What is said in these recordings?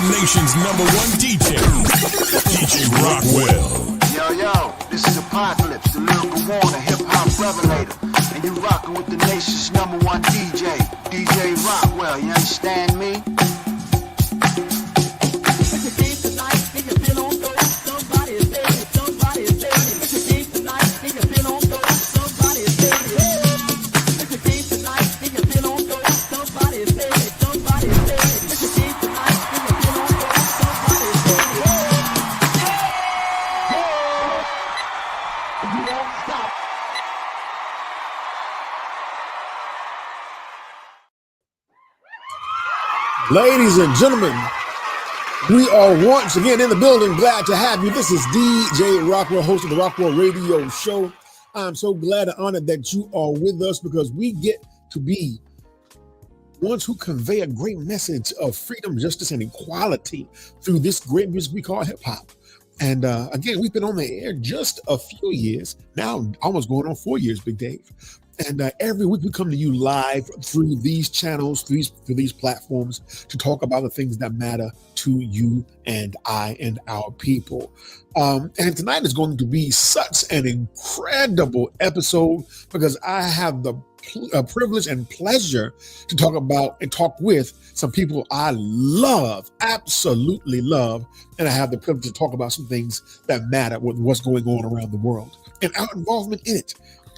Nation's #1 DJ, DJ Rockwell. Yo, this is Apocalypse, the lyrical warner, hip-hop revelator. And you rockin' with the nation's #1 DJ, DJ Rockwell, you understand me? Ladies and gentlemen, we are once again in the building. Glad to have you. This is DJ Rockwell, host of the Rockwell Radio Show. I'm so glad and honored that you are with us because we get to be ones who convey a great message of freedom, justice, and equality through this great music we call hip hop. And again, we've been on the air just a few years, now almost going on 4 years, Big Dave. And every week we come to you live through these channels, through these platforms to talk about the things that matter to you and I and our people. And tonight is going to be such an incredible episode because I have the privilege and pleasure to talk about and talk with some people I love, absolutely love. And I have the privilege to talk about some things that matter with what's going on around the world and our involvement in it.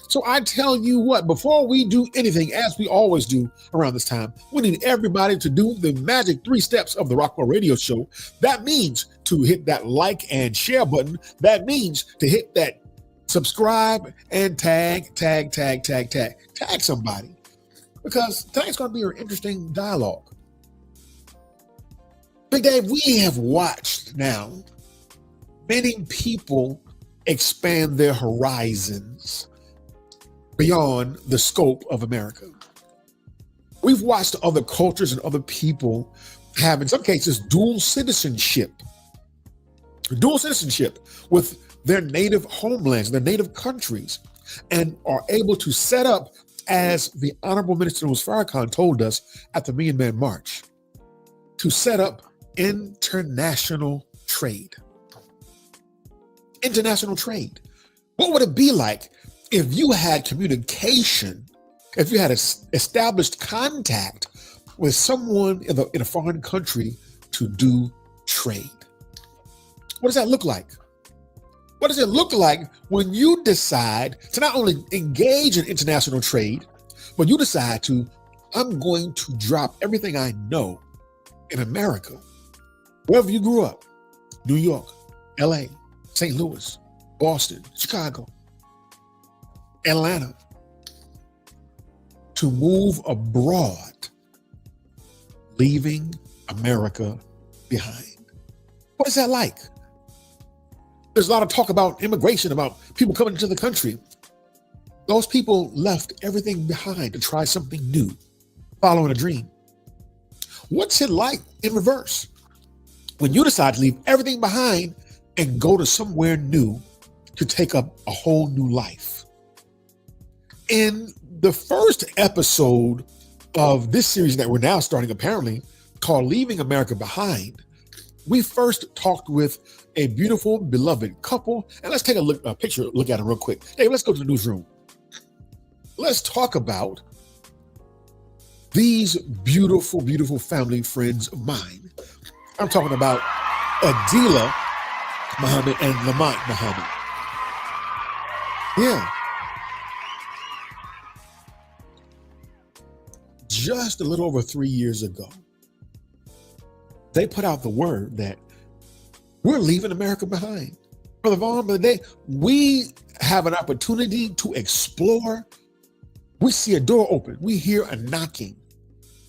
So I tell you what, before we do anything, as we always do around this time, we need everybody to do the magic 3 steps of the Rockwell Radio Show. That means to hit that like and share button. That means to hit that subscribe and tag somebody. Because tonight's going to be an interesting dialogue. Big Dave, we have watched now many people expand their horizons beyond the scope of America. We've watched other cultures and other people have, in some cases, dual citizenship with their native homelands, their native countries, and are able to set up, as the Honorable Minister Louis Farrakhan told us at the Million Man March, to set up international trade. International trade. What would it be like if you had communication, if you had established contact with someone in a foreign country to do trade? What does that look like? What does it look like when you decide to not only engage in international trade, but you decide to, I'm going to drop everything I know in America, wherever you grew up, New York, LA, St. Louis, Boston, Chicago, Atlanta, to move abroad, leaving America behind. What is that like? There's a lot of talk about immigration, about people coming into the country. Those people left everything behind to try something new, following a dream. What's it like in reverse? When you decide to leave everything behind and go to somewhere new to take up a whole new life. In the first episode of this series that we're now starting, apparently, called Leaving America Behind, we first talked with a beautiful, beloved couple. And let's take a look at them real quick. Hey, let's go to the newsroom. Let's talk about these beautiful, beautiful family friends of mine. I'm talking about Adila Muhammad and Lamont Muhammad. Yeah. Just a little over 3 years ago, they put out the word that we're leaving America behind. Brother Vaughn, we have an opportunity to explore. We see a door open. We hear a knocking.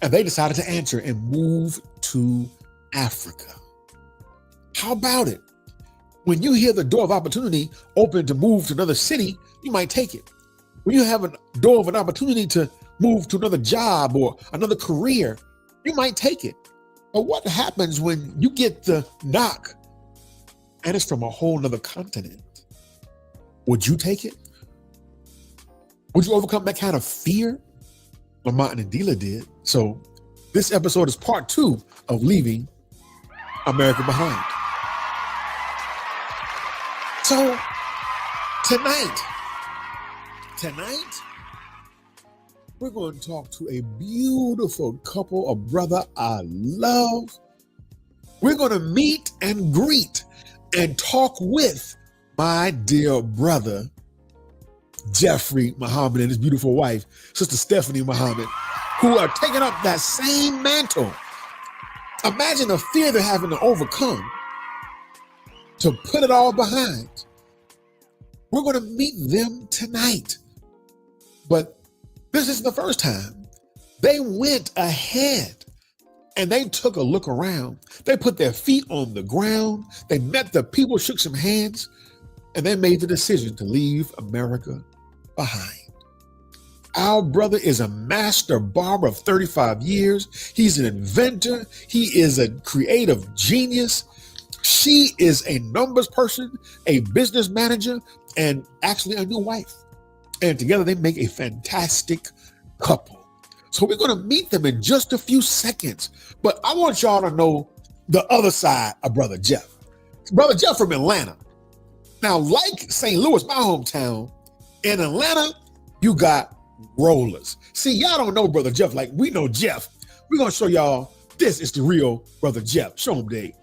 And they decided to answer and move to Africa. How about it? When you hear the door of opportunity open to move to another city, you might take it. When you have a door of an opportunity to move to another job or another career, You might take it. But what happens when you get the knock and it's from a whole nother continent? Would you take it? Would you overcome that kind of fear? Lamont and Adila did. So this episode is part 2 of Leaving America Behind. So tonight, we're going to talk to a beautiful couple, a brother I love. We're going to meet and greet and talk with my dear brother, Jeffrey Muhammad, and his beautiful wife, Sister Stephanie Muhammad, who are taking up that same mantle. Imagine the fear they're having to overcome to put it all behind. We're going to meet them tonight. But this isn't the first time. They went ahead and they took a look around. They put their feet on the ground. They met the people, shook some hands, and they made the decision to leave America behind. Our brother is a master barber of 35 years. He's an inventor. He is a creative genius. She is a numbers person, a business manager, and actually a new wife. And together they make a fantastic couple. So we're going to meet them in just a few seconds. But I want y'all to know the other side of Brother Jeff. Brother Jeff from Atlanta. Now, like St. Louis, my hometown, in Atlanta, you got rollers. See, y'all don't know Brother Jeff like we know Jeff. We're going to show y'all this is the real Brother Jeff. Show him, Dave.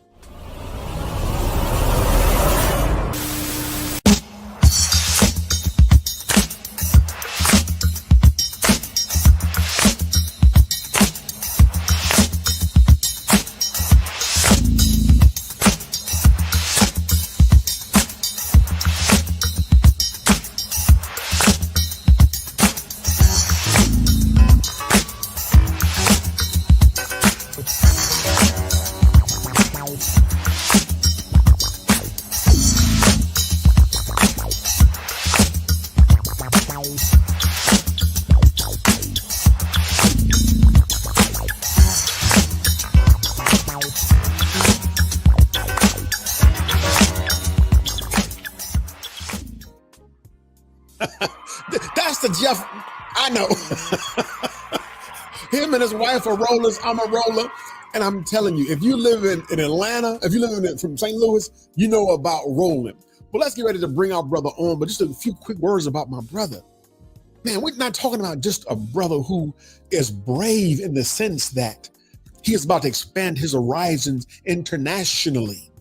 That's the Jeff I know. Him and his wife are rollers. I'm a roller. And I'm telling you, if you live in Atlanta, if you live from St. Louis, you know about rolling. But let's get ready to bring our brother on. But just a few quick words about my brother. Man, we're not talking about just a brother who is brave in the sense that he is about to expand his horizons internationally.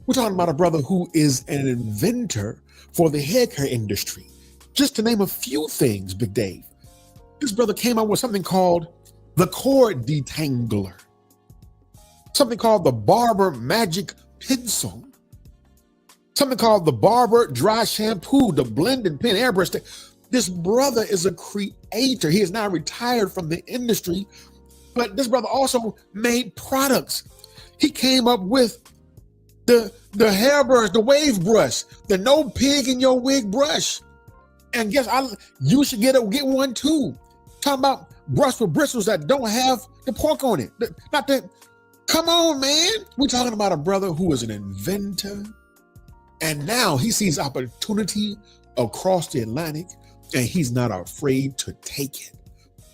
We're talking about a brother who is an inventor for the hair care industry. Just to name a few things, Big Dave. This brother came out with something called the cord detangler, something called the barber magic pencil, something called the barber dry shampoo, the blending pen airbrush. This brother is a creator. He is now retired from the industry, but this brother also made products. He came up with the hairbrush, the wave brush, the no pig in your wig brush. And guess you should get one too. Talking about brush with bristles that don't have the pork on it. Not that. Come on, man. We're talking about a brother who is an inventor. And now he sees opportunity across the Atlantic and he's not afraid to take it.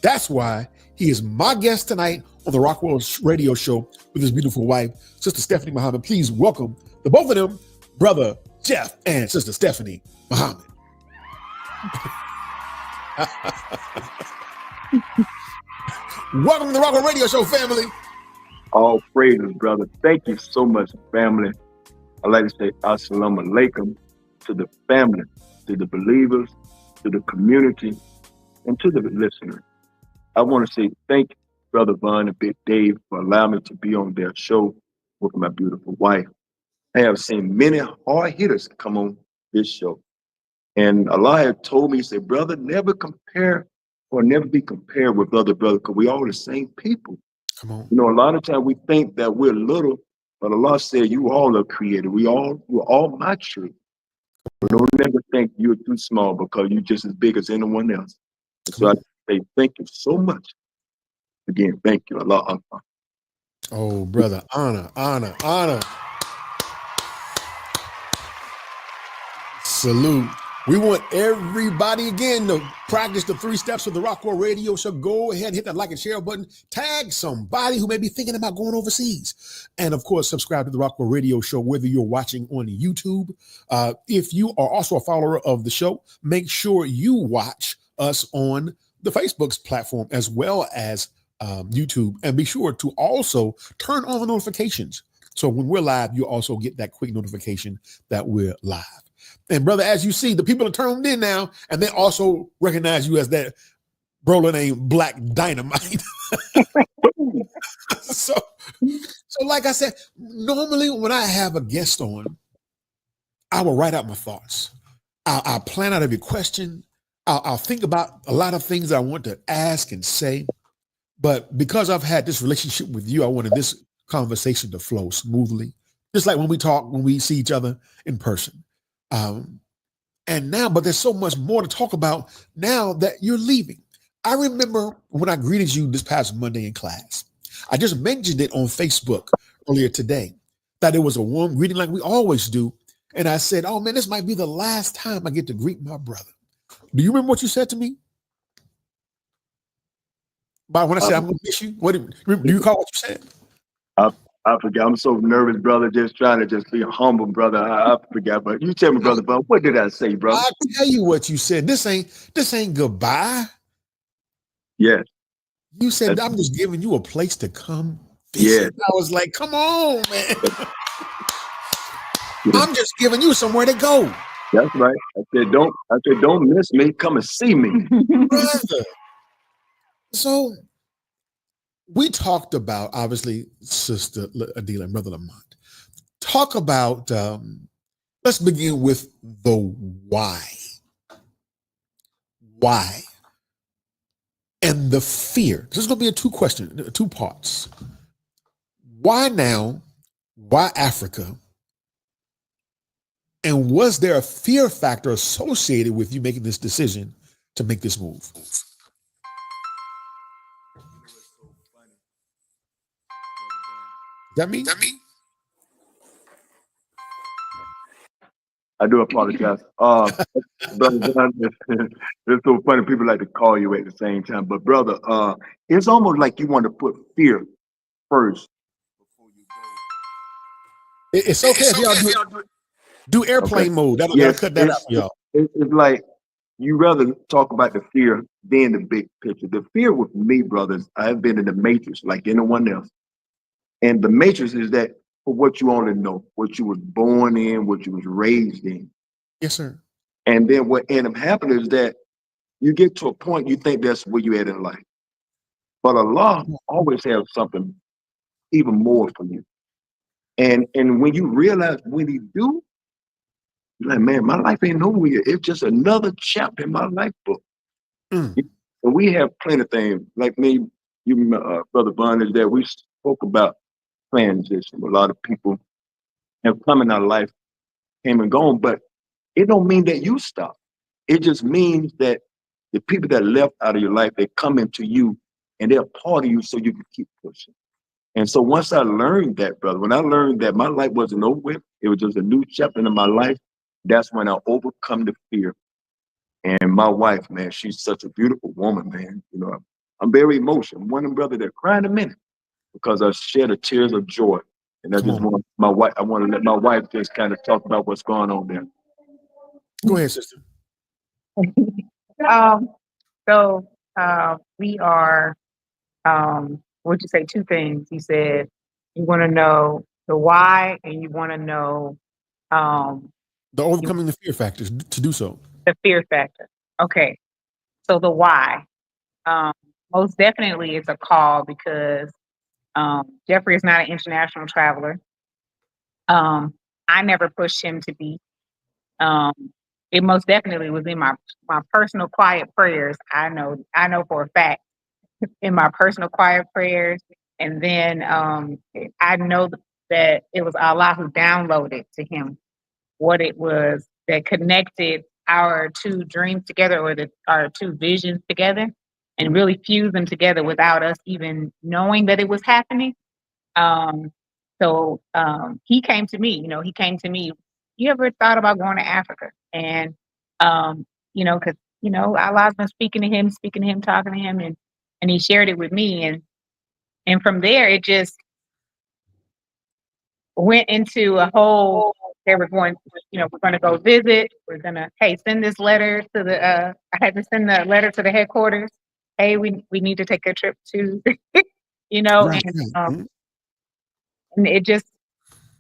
That's why he is my guest tonight on the Rockwell Radio Show with his beautiful wife, Sister Stephanie Muhammad. Please welcome the both of them, Brother Jeff and Sister Stephanie Muhammad. Welcome to the Rockwell Radio Show, family. All praises, brother. Thank you so much, family. I'd like to say assalamu alaikum to the family, to the believers, to the community, and to the listeners. I want to say thank you, Brother Vaughn and Big Dave, for allowing me to be on their show with my beautiful wife. I have seen many hard hitters come on this show. And Allah had told me, he said, brother, never compare or never be compared with other brothers, because we all the same people. Come on. You know, a lot of times we think that we're little, but Allah said, you all are created. We're all my tree. Don't never think you're too small because you're just as big as anyone else. So I say thank you so much Again, thank you. Allah Akbar. Oh, brother, honor. Salute. We want everybody again to practice the 3 steps of the Rockwell Radio Show. Go ahead, hit that like and share button. Tag somebody who may be thinking about going overseas. And of course, subscribe to the Rockwell Radio Show, whether you're watching on YouTube. If you are also a follower of the show, make sure you watch us on the Facebook's platform as well as YouTube. And be sure to also turn on the notifications. So when we're live, you also get that quick notification that we're live. And brother, as you see, the people are turned in now, and they also recognize you as that bro named Black Dynamite. so like I said, normally when I have a guest on, I will write out my thoughts. I'll plan out every question. I'll think about a lot of things that I want to ask and say. But because I've had this relationship with you, I wanted this conversation to flow smoothly, just like when we see each other in person. And now, but there's so much more to talk about now that you're leaving. I remember when I greeted you this past Monday in class. I just mentioned it on Facebook earlier today, that it was a warm greeting like we always do. And I said, oh man, this might be the last time I get to greet my brother. Do you remember what you said to me? But when I said I'm going to miss you, do you recall what you said? I forgot. I'm so nervous, brother. Just trying to just be humble, brother. I forgot. But you tell me, brother. But what did I say, brother? I'll tell you what you said. This ain't goodbye. Yes. You said I'm just giving you a place to come visit. Yeah. I was like, come on, man. Yeah. I'm just giving you somewhere to go. That's right. I said, don't miss me. Come and see me, brother. So we talked about, obviously, Sister Adila and Brother Lamont. Talk about, let's begin with the why. Why? And the fear. This is going to be two parts. Why now? Why Africa? And was there a fear factor associated with you making this decision to make this move? Is that me? I do apologize. Brother John, it's so funny. People like to call you at the same time. But brother, it's almost like you want to put fear first. It's okay if y'all do airplane mode. That'll cut that out for y'all. It's like you rather talk about the fear than the big picture. The fear with me, brothers, I've been in the matrix like anyone else. And the matrix is that for what you only know, what you was born in, what you was raised in. Yes, sir. And then what ended up happening is that you get to a point you think that's where you at in life. But Allah always has something even more for you. And when you realize when he do, you're like, man, my life ain't nowhere yet. It's just another chapter in my life book. And we have plenty of things. Like me, you, Brother Bond, is that we spoke about transition. A lot of people have come in our life, came and gone, but it don't mean that you stop. It just means that the people that left out of your life, they come into you and they're part of you so you can keep pushing. And so once I learned that, brother, when I learned that my life wasn't over with, it was just a new chapter in my life, that's when I overcome the fear. And my wife, man, she's such a beautiful woman, man. You know, I'm very emotional. One of them brother that cried a minute because I shed the tears of joy. And I just want my wife, I want to let my wife just kind of talk about what's going on there. Go ahead, sister. We are, what'd you say? Two things. You said you want to know the why and you want to know the overcoming the fear factors to do so. The fear factor. Okay. So the why. Most definitely it's a call because Jeffrey is not an international traveler. I never pushed him to be. It most definitely was in my personal quiet prayers. I know for a fact in my personal quiet prayers. And then I know that it was Allah who downloaded to him what it was that connected our two dreams together or our two visions together. and really fuse them together without us even knowing that it was happening. He came to me, he came to me, you ever thought about going to Africa? And, because, Allah's been speaking to him, talking to him, and he shared it with me. And from there, it just went into a whole, they were going, we're going to go visit. We're going to, hey, send this letter to I had to send the letter to the headquarters. Hey, we need to take a trip to, Right. and it just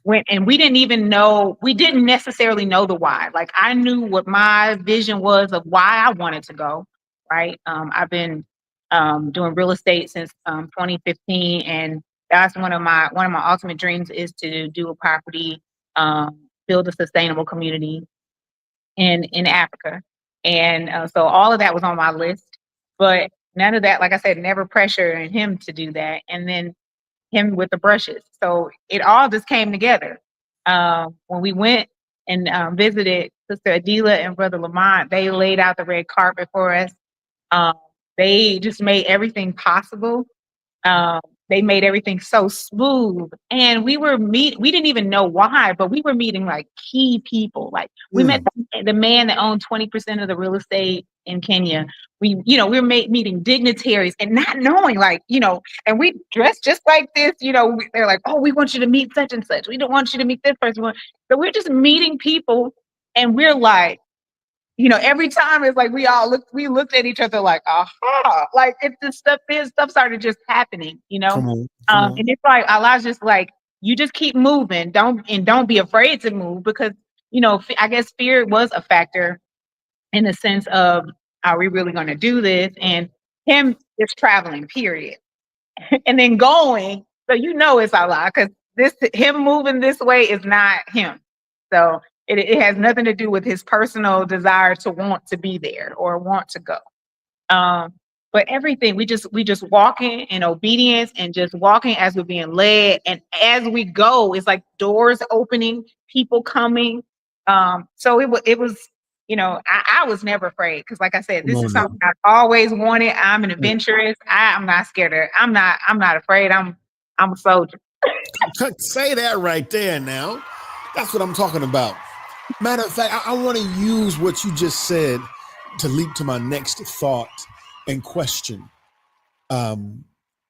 went, and we didn't necessarily know the why. Like, I knew what my vision was of why I wanted to go, right? I've been doing real estate since 2015, and that's one of my ultimate dreams is to do a property, build a sustainable community in Africa. And so all of that was on my list, but none of that, like I said, never pressuring him to do that. And then him with the brushes. So it all just came together. When we went and visited Sister Adila and Brother Lamont, they laid out the red carpet for us. They just made everything possible. They made everything so smooth, and we didn't even know why, but we were meeting like key people. Like, we met the man that owned 20% of the real estate in Kenya. We were meeting dignitaries and not knowing, and we dressed just like this. They're like, oh, we want you to meet such and such. We don't want you to meet this person. So we're just meeting people, and we're like, every time it's like we looked at each other like, aha, like stuff started just happening, Come on. and it's like Allah's just like, you just keep moving, don't be afraid to move, because I guess fear was a factor in the sense of, are we really going to do this? And him just traveling, period, and then going, so it's Allah, because him moving this way is not him. So it has nothing to do with his personal desire to want to be there or want to go. But everything, we just walking in obedience and just walking as we're being led. And as we go, it's like doors opening, people coming. So it was, I was never afraid, because like I said, this is something I've always wanted. I'm an adventurous. I'm not scared I'm not afraid. I'm a soldier. Say that right there now. That's what I'm talking about. Matter of fact, I want to use what you just said to leap to my next thought and question.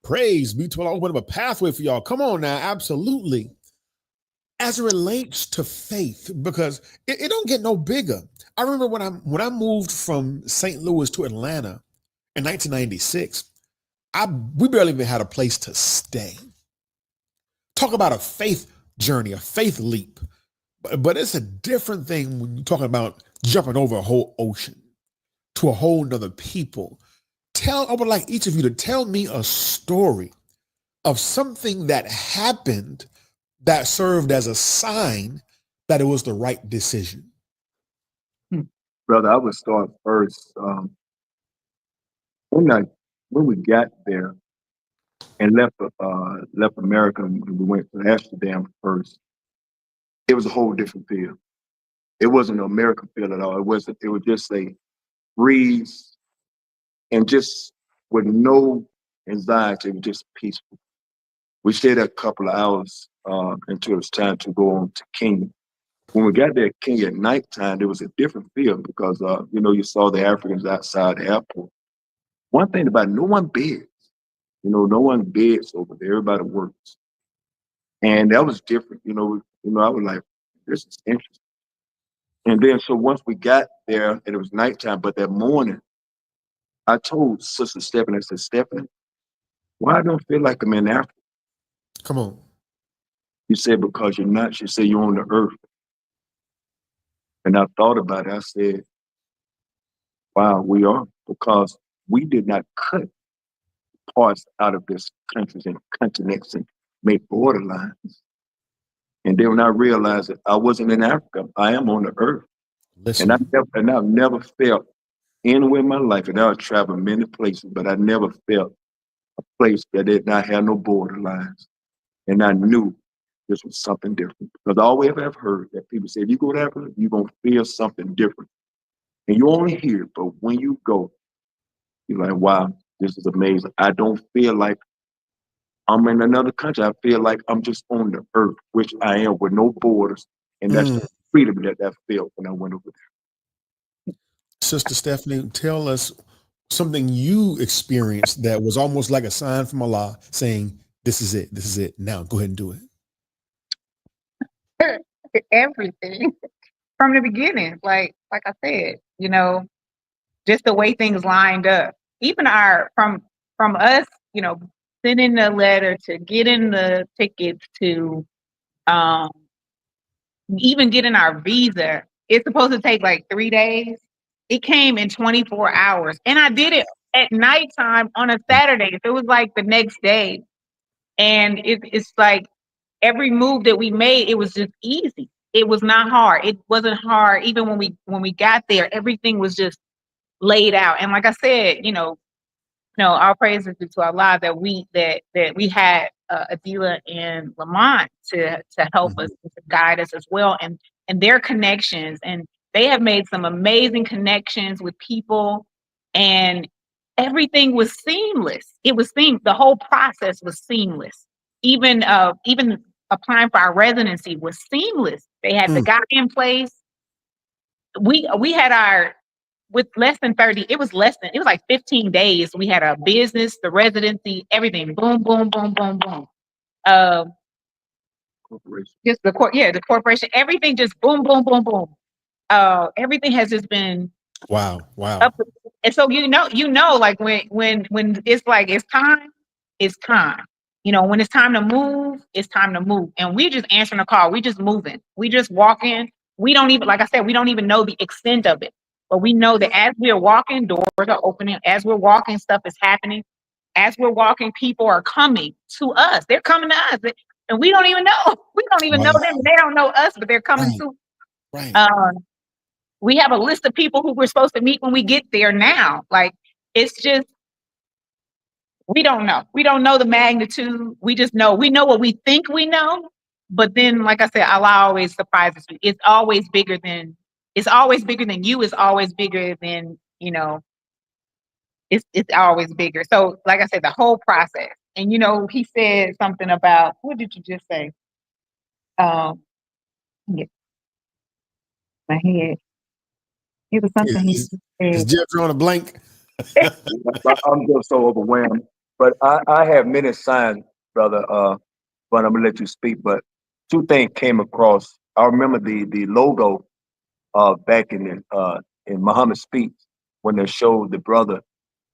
Praise be to Allah. I'll open up a pathway for y'all. Come on now. Absolutely. As it relates to faith, because it don't get no bigger. I remember when I moved from St. Louis to Atlanta in 1996, we barely even had a place to stay. Talk about a faith journey, a faith leap. But it's a different thing when you're talking about jumping over a whole ocean to a whole nother people. I would like each of you to tell me a story of something that happened that served as a sign that it was the right decision. Brother, I would start first. When we got there and left America, and we went to Amsterdam first, it was a whole different feel. It wasn't an American feel at all. It was just a breeze, and just with no anxiety. It was just peaceful. We stayed a couple of hours until it was time to go on to Kenya. When we got there at Kenya at nighttime, there was a different feel, because you saw the Africans outside the airport. One thing about it, no one beds. No one beds over there. Everybody works. And that was different. I was like, this is interesting. And then, so once we got there, and it was nighttime, but that morning, I told Sister Stephanie, I said, Stephanie, why I don't feel like I'm in Africa? Come on. She said, because you're not. She said, you're on the earth. And I thought about it. I said, wow, we are, because we did not cut parts out of this countries and continents and make borderlines. And then when I realized that I wasn't in Africa, I am on the earth. Listen. And I've never felt anywhere in my life, and I've traveled many places, but I never felt a place that did not have no borderlines. And I knew this was something different, because I always have heard that people say, if you go to Africa, you're going to feel something different. And you only hear it, but when you go, you're like, wow, This is amazing. I don't feel like I'm in another country. I feel like I'm just on the earth, which I am with no borders. And that's the Mm. freedom that I felt when I went over Sister Stephanie, tell us something you experienced that was almost like a sign from Allah saying, this is it. This is it. Now go ahead and do it. Everything from the beginning, like I said, just the way things lined up. Even our from us, sending the letter to getting the tickets to um even getting our visa. It's supposed to take like 3 days. It came in 24 hours. And I did it at nighttime on a Saturday. So it was like the next day. And it's like every move that we made, it was just easy. It was not hard. It wasn't hard. Even when we got there, everything was just laid out. And like I said, our praises to Allah that we had Adila and Lamont to help us, to guide us as well, and their connections, and they have made some amazing connections with people, and everything was seamless. It was the whole process was seamless. Even applying for our residency was seamless. They had the guy in place. We had our with less than 30, it was like 15 days. We had a business, the residency, everything. Boom, boom, boom, boom, boom. Uh, corporation. just the corporation, everything just boom, boom, boom, boom. Everything has just been Wow. up. And so like when it's like it's time, it's time. When it's time to move, it's time to move. And we just answering the call. We just moving. We just walking. We don't even, like I said, we don't even know the extent of it. But we know that as we're walking, doors are opening. As we're walking, stuff is happening. As we're walking, people are coming to us. They're coming to us. And we don't even know. We don't even know Wow. them. They don't know us, but they're coming to. Right. We have a list of people who we're supposed to meet when we get there now. Like, it's just, we don't know. We don't know the magnitude. We just know. We know what we think we know. But then, like I said, Allah always surprises you. It's always bigger than you. It's always bigger than, it's always bigger. So, like I said, the whole process. And he said something about, what did you just say? Yeah, my head. It was something he Is said. Jeff drawing a blank? I'm just so overwhelmed. But I have many signs, brother. But I'm gonna let you speak. But two things came across. I remember the logo back in Muhammad's speech when they showed the brother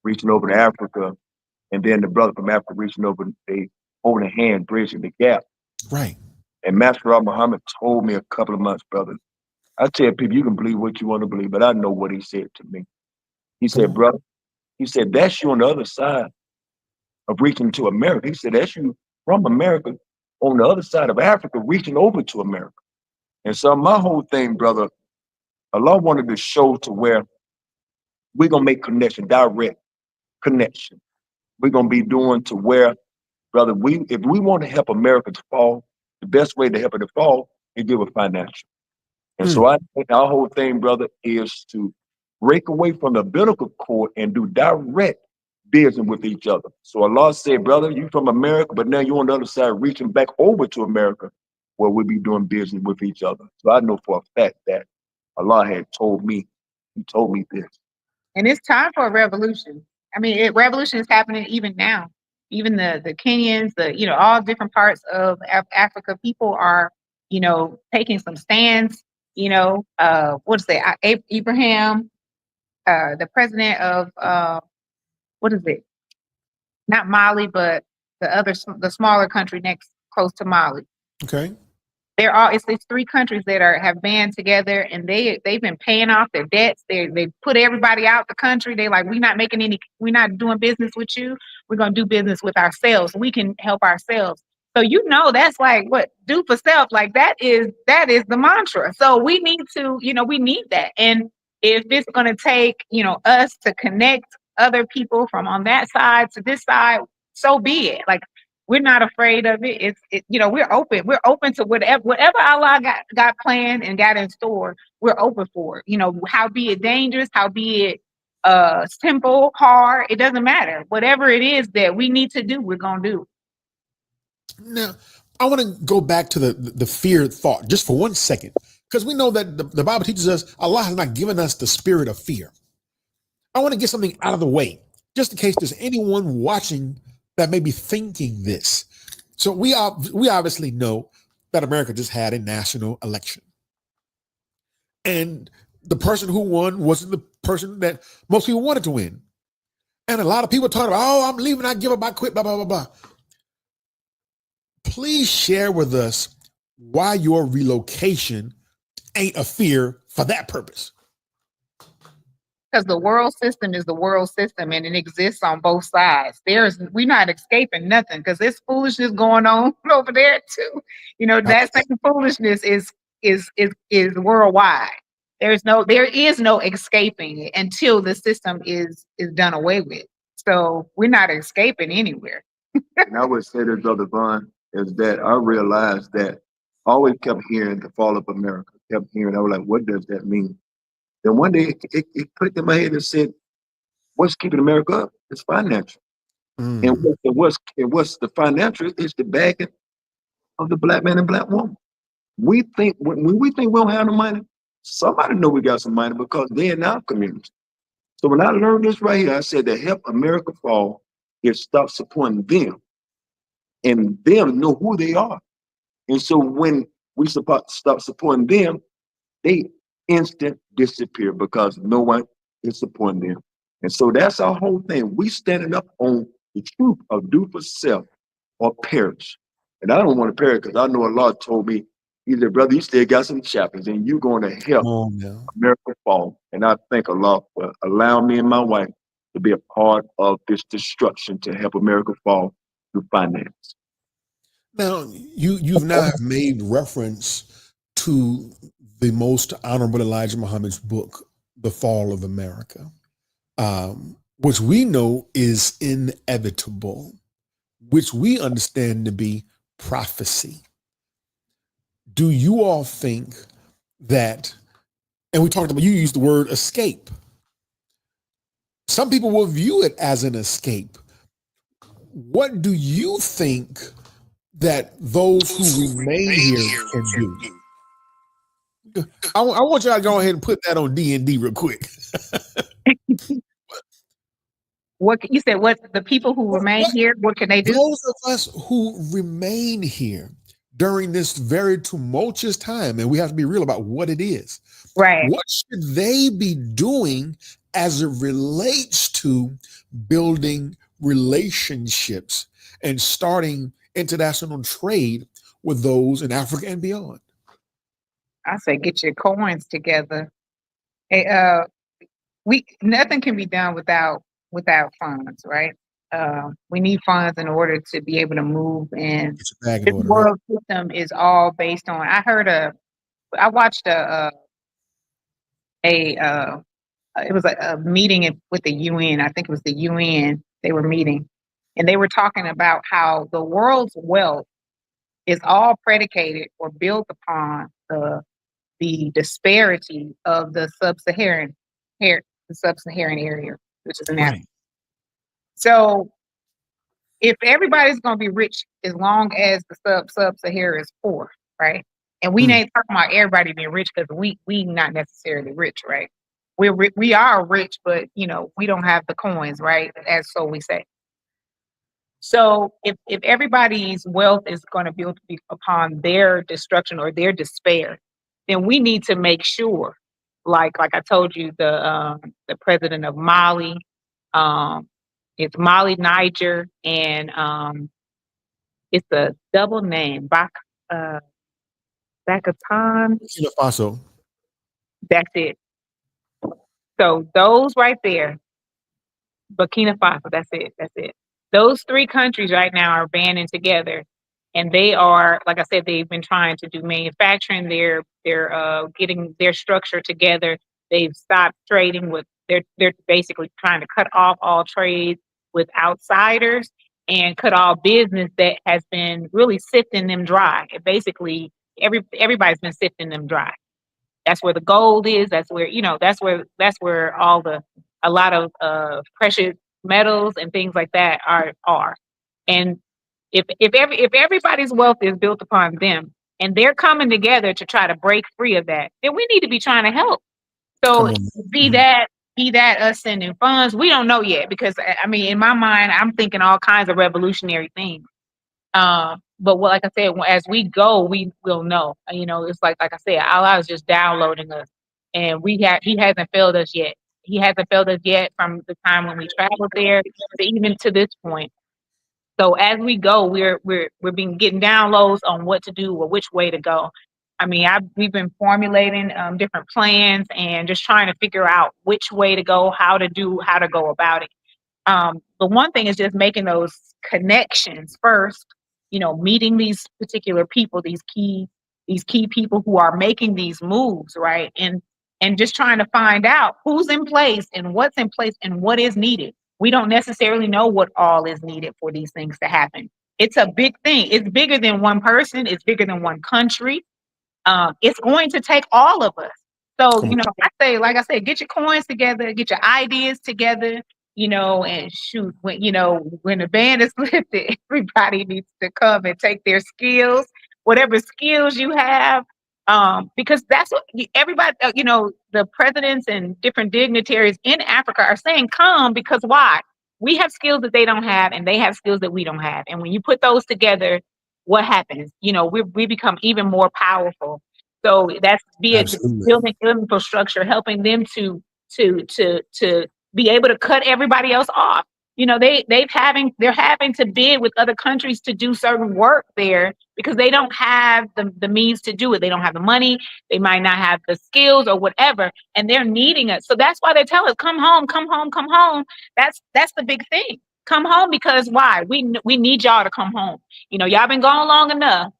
reaching over to Africa, and then the brother from Africa reaching over, they holding a hand, bridging the gap. Right. And Master Al Muhammad told me a couple of months, brother. I tell people you can believe what you want to believe, but I know what he said to me. He said, brother, he said, that's you on the other side of reaching to America. He said, that's you from America on the other side of Africa, reaching over to America. And so my whole thing, brother, Allah wanted to show to where we're gonna make connection, direct connection. We're gonna be doing to where, brother, if we want to help America to fall, the best way to help it to fall is give it financial. And so I think our whole thing, brother, is to break away from the umbilical cord and do direct business with each other. So Allah said, brother, you from America, but now you're on the other side reaching back over to America where we'll be doing business with each other. So I know for a fact that Allah had told me, he told me this. And it's time for a revolution. I mean, revolution is happening even now. Even the Kenyans, all different parts of Africa, people are, taking some stands. What is it? Abraham, the president of what is it? Not Mali, but the smaller country next close to Mali. Okay. It's three countries that have band together, and they've been paying off their debts. They put everybody out the country. They like, we're not doing business with you. We're gonna do business with ourselves. We can help ourselves. So that's like what do for self. Like that is the mantra. So we need to, we need that. And if it's gonna take, us to connect other people from on that side to this side, so be it. Like, we're not afraid of it. We're open. We're open to whatever Allah got planned and got in store. We're open for it. How be it dangerous, how be it simple, hard, it doesn't matter. Whatever it is that we need to do, we're gonna do. Now, I want to go back to the fear thought just for 1 second, because we know that the Bible teaches us Allah has not given us the spirit of fear. I want to get something out of the way, just in case there's anyone watching that may be thinking this. So we obviously know that America just had a national election, and the person who won wasn't the person that most people wanted to win. And a lot of people talking about, oh, I'm leaving, I give up, I quit, blah, blah, blah, blah. Please share with us why your relocation ain't a fear for that purpose. Because the world system is the world system and it exists on both sides. We're not escaping nothing because there's foolishness going on over there too. You know, that same foolishness is worldwide. There is no escaping it until the system is done away with. So we're not escaping anywhere. And I would say this, Brother Vaughn, is that I realized that I always kept hearing the fall of America, kept hearing, I was like, what does that mean? Then one day it clicked in my head and said, what's keeping America up? It's financial. And what's the financial is the backing of the black man and black woman. We think when we think we don't have no money, somebody know we got some money because they're in our community. So when I learned this right here, I said to help America fall is stop supporting them and them know who they are. And so when we stop supporting them, they instant disappear because no one is supporting them. And so that's our whole thing. We standing up on the truth of do for self or perish. And I don't want to perish because I know Allah told me, either brother, you still got some chapters and you're going to help America fall. And I thank Allah for allowing me and my wife to be a part of this destruction to help America fall through finance. Now, you've now made reference to the most honorable Elijah Muhammad's book, The Fall of America, which we know is inevitable, which we understand to be prophecy. Do you all think that, and we talked about, you used the word escape. Some people will view it as an escape. What do you think that those who remain here can do? I want y'all to go ahead and put that on D&D real quick. What you said? What the people who remain here? What can they do? Those of us who remain here during this very tumultuous time, and we have to be real about what it is. Right. What should they be doing as it relates to building relationships and starting international trade with those in Africa and beyond? I say get your coins together. Hey, nothing can be done without funds, right? We need funds in order to be able to move, and this world system is all based on. I watched it was a meeting with the UN. I think it was the UN. They were meeting, and they were talking about how the world's wealth is all predicated or built upon the disparity of the sub-Saharan area, which is an Africa. So if everybody's going to be rich as long as the sub-Sahara is poor, right? And we ain't talking about everybody being rich because we not necessarily rich, right? We are rich, but you know we don't have the coins, right? As so we say. So if everybody's wealth is going to build upon their destruction or their despair, then we need to make sure, like I told you, the president of Mali, it's Mali, Niger, and it's a double name, Bakatan. Burkina Faso. That's it. So those right there, Burkina Faso, that's it. Those three countries right now are banding together, and they are, like I said, they've been trying to do manufacturing. They're getting their structure together. They've stopped trading with. They're basically trying to cut off all trade with outsiders and cut off business that has been really sifting them dry. Basically, everybody's been sifting them dry. That's where the gold is. That's where that's where all the a lot of precious metals and things like that are. And if everybody's wealth is built upon them and they're coming together to try to break free of that, then we need to be trying to help. So Come on. be that us sending funds. We don't know yet because I mean, in my mind, I'm thinking all kinds of revolutionary things. But like I said, as we go, we will know. You know, it's like I said, Allah is just downloading us, and He hasn't failed us yet. He hasn't failed us yet from the time when we traveled there to even to this point. So as we go, we're being getting downloads on what to do or which way to go. I mean, we've been formulating different plans and just trying to figure out which way to go, how to go about it. The one thing is just making those connections first, you know, meeting these particular people, these key people who are making these moves, right? And just trying to find out who's in place and what's in place and what is needed. We don't necessarily know what all is needed for these things to happen. It's a big thing. It's bigger than one person. It's bigger than one country. It's going to take all of us. So, you know, like I said, get your coins together, get your ideas together, you know, and shoot, when the ban is lifted, everybody needs to come and take their skills, whatever skills you have, because that's what everybody, the presidents and different dignitaries in Africa are saying, come, because why? We have skills that they don't have, and they have skills that we don't have. And when you put those together, what happens? You know, we become even more powerful. So that's building infrastructure, helping them to be able to cut everybody else off. You know, they're having to bid with other countries to do certain work there because they don't have the means to do it. They don't have the money. They might not have the skills or whatever, and they're needing us. So that's why they tell us, come home, come home, come home. That's the big thing. Come home, because why? We need y'all to come home. You know, y'all been gone long enough.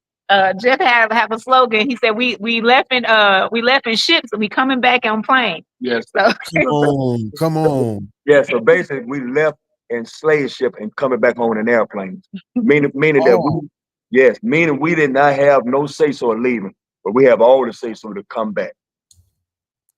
Jeff have a slogan. He said, we left in ships and we coming back on planes. Yes. So Come on. Yeah, so basically we left in slave ship and coming back on in airplanes. Meaning that we did not have no say-so of leaving, but we have all the say-so to come back.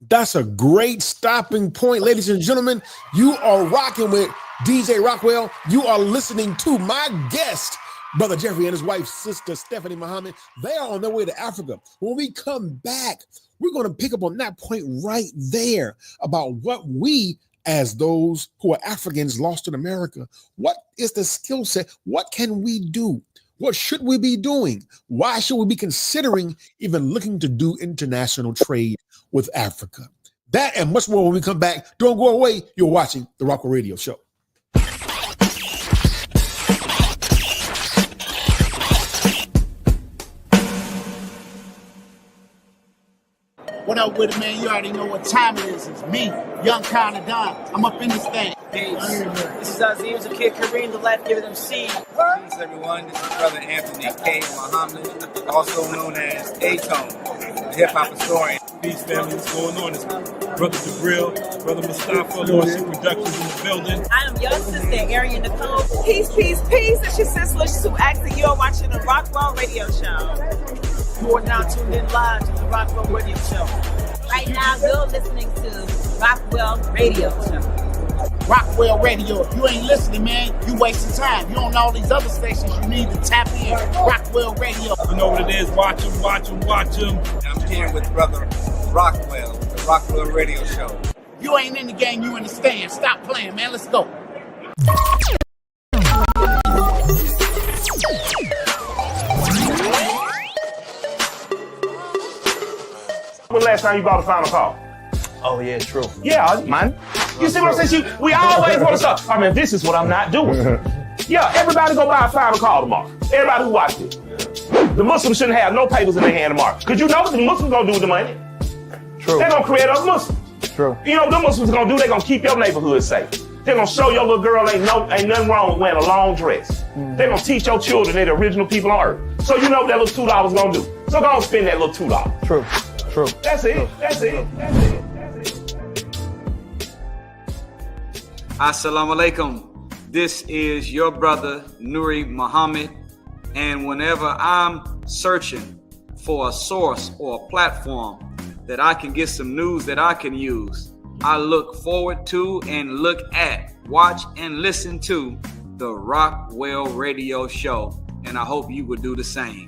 That's a great stopping point, ladies and gentlemen. You are rocking with DJ Rockwell. You are listening to my guest, Brother Jeffrey, and his wife, Sister Stephanie Muhammad. They are on their way to Africa. When we come back, we're going to pick up on that point right there about what we, as those who are Africans lost in America, what is the skill set? What can we do? What should we be doing? Why should we be considering even looking to do international trade with Africa? That and much more when we come back. Don't go away. You're watching the Rockwell Radio Show. What up with it, man? You already know what time it is. It's me, Young Kinda Don. I'm up in this thing. Peace. This is Aziz, the Kid Kareem, the life-giving MC. Peace, everyone. This is Brother Anthony K. Muhammad, also known as A-Tone, the hip-hop historian. Peace, family. What's going on? It's Brother Jabril, Brother Mustafa, Lordship Productions in the building. I am your sister, Arian Nicole. Peace, peace, peace. It's your sister, Sue Axel. You're watching the Rockwell Radio Show. You are now tuned in live to the Rockwell Radio Show. Right now, you're listening to Rockwell Radio Show. Rockwell Radio. If you ain't listening, man, you wasting time. You on all these other stations, you need to tap in. Rockwell Radio. You know what it is. Watch him, watch him, watch him. I'm here with Brother Rockwell, the Rockwell Radio Show. You ain't in the game, you in the stand. Stop playing, man. Let's go. When last time you bought a final call? Oh, yeah, true. Yeah, man. You see what I'm saying? We always want to start. I mean, this is what I'm not doing. Yeah, everybody go buy a final call tomorrow. Everybody who watched it. The Muslims shouldn't have no papers in their hand tomorrow. Because you know what the Muslims going to do with the money? True. They're going to create other Muslims. True. You know what the Muslims going to do? They're going to keep your neighborhood safe. They're going to show your little girl ain't nothing wrong with wearing a long dress. They're going to teach your children they're the original people on earth. So you know what that little $2 going to do. So go and spend that little $2. True. True. That's it. That's it. That's it. Assalamu alaikum. This is your brother Nuri Muhammad, and whenever I'm searching for a source or a platform that I can get some news that I can use, I look forward to and look at, watch and listen to the Rockwell Radio Show. And I hope you would do the same.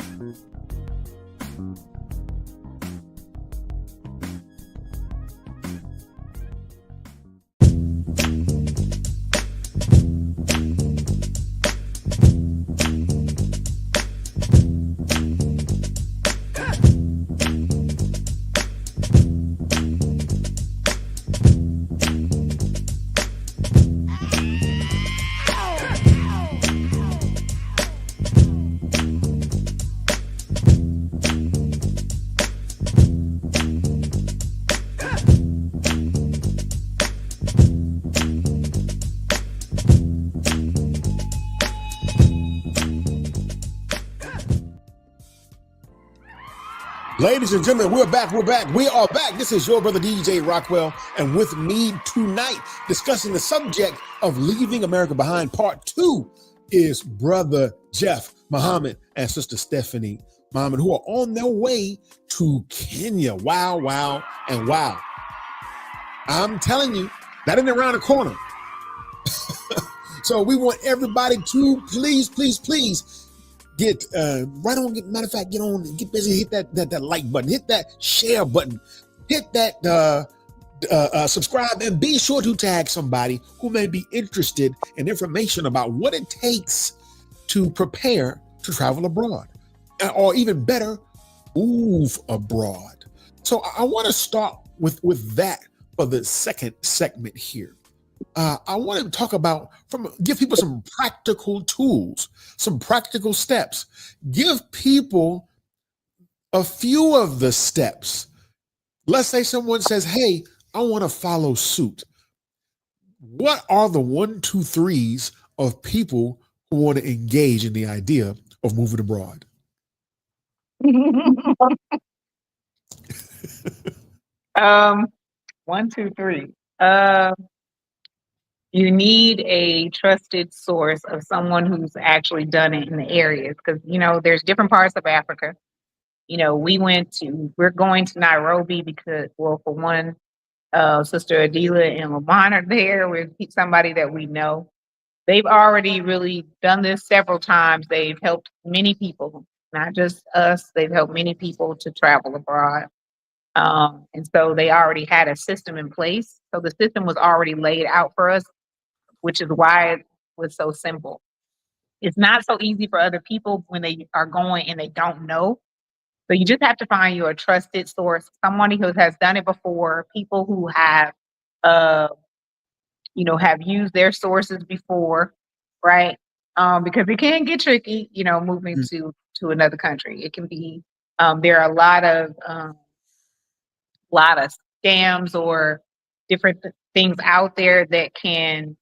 Ladies and gentlemen, we're back. We are back. This is your brother DJ Rockwell, and with me tonight discussing the subject of leaving America behind. Part 2 is brother Jeff Muhammad and sister Stephanie Muhammad, who are on their way to Kenya. Wow, wow, and wow. I'm telling you, that ain't around the corner. So we want everybody to please get right on. Matter of fact, get busy, hit that like button, hit that share button, hit that subscribe, and be sure to tag somebody who may be interested in information about what it takes to prepare to travel abroad, or even better, move abroad. So I want to start with that for the second segment here. I want to talk about, give people some practical tools, some practical steps. Give people a few of the steps. Let's say someone says, hey, I want to follow suit. What are the 1, 2, 3s of people who want to engage in the idea of moving abroad? 1, 2, 3. You need a trusted source of someone who's actually done it in the areas, because there's different parts of Africa. We're going to Nairobi because, well, for one, Sister Adila and Lamont are there with somebody that we know. They've already really done this several times. They've helped many people, not just us. They've helped many people to travel abroad. And so they already had a system in place. So the system was already laid out for us, which is why it was so simple. It's not so easy for other people when they are going and they don't know. So you just have to find you a trusted source, somebody who has done it before, people who have, have used their sources before, right? Because it can get tricky, moving to another country. It can be, there are a lot of scams or different things out there that can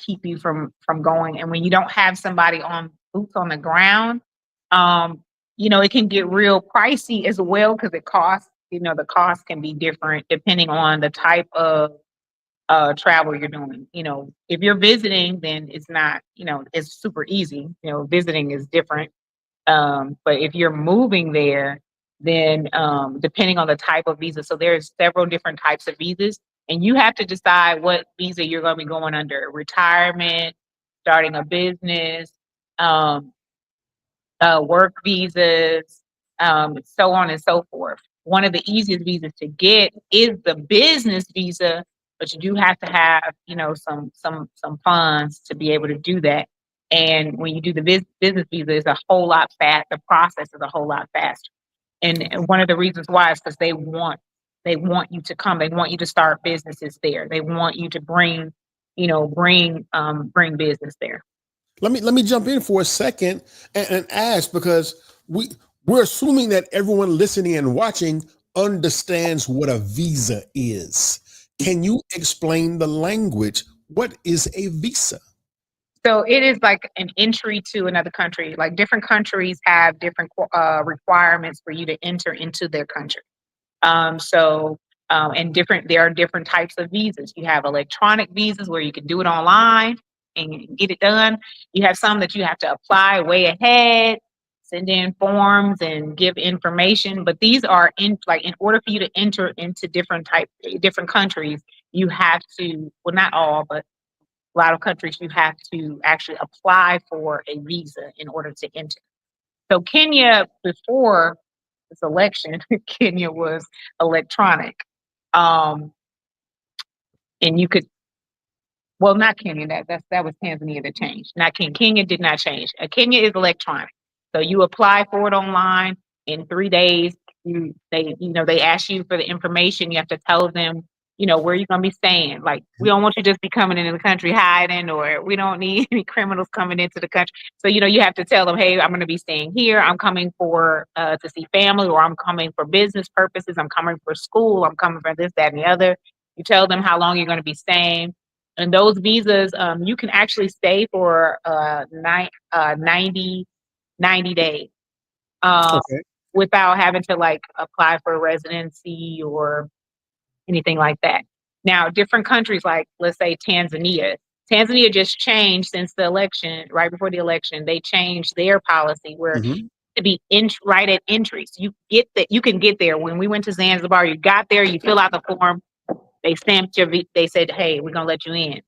keep you from going. And when you don't have somebody on boots on the ground, it can get real pricey as well, because it costs, the cost can be different depending on the type of travel you're doing. If you're visiting, then it's not, it's super easy. Visiting is different. But if you're moving there, then depending on the type of visa, so there's several different types of visas, and you have to decide what visa you're going to be going under: retirement, starting a business, work visas, so on and so forth. One of the easiest visas to get is the business visa, but you do have to have, some funds to be able to do that. And when you do the business visa, it's a whole lot fast. The process is a whole lot faster. And one of the reasons why is because they want you to come. They want you to start businesses there. They want you to bring business there. Let me jump in for a second and ask, because we're assuming that everyone listening and watching understands what a visa is. Can you explain the language? What is a visa? So it is like an entry to another country. Like, different countries have different requirements for you to enter into their country. And there are different types of visas. You have electronic visas where you can do it online and get it done. You have some that you have to apply way ahead. send in forms and give information. But these are in order for you to enter into different countries, you have to, well, not all, but a lot of countries, you have to actually apply for a visa in order to enter. So Kenya, before this election, Kenya was electronic. And you could, well, not Kenya, that was Tanzania that changed. Not Kenya. Kenya did not change. Kenya is electronic. So you apply for it online in 3 days. They ask you for the information. You have to tell them, where you're gonna be staying. Like, we don't want you just be coming into the country hiding, or we don't need any criminals coming into the country. So you have to tell them, hey, I'm gonna be staying here. I'm coming for to see family, or I'm coming for business purposes. I'm coming for school. I'm coming for this, that, and the other. You tell them how long you're gonna be staying. And those visas, you can actually stay for 90 days Okay. without having to apply for a residency or anything like that. Now, different countries, like let's say Tanzania. Tanzania just changed since the election, right before the election. They changed their policy where to be right at entry. So you can get there. When we went to Zanzibar, you got there, you fill out the form. They stamped they said, hey, we're going to let you in.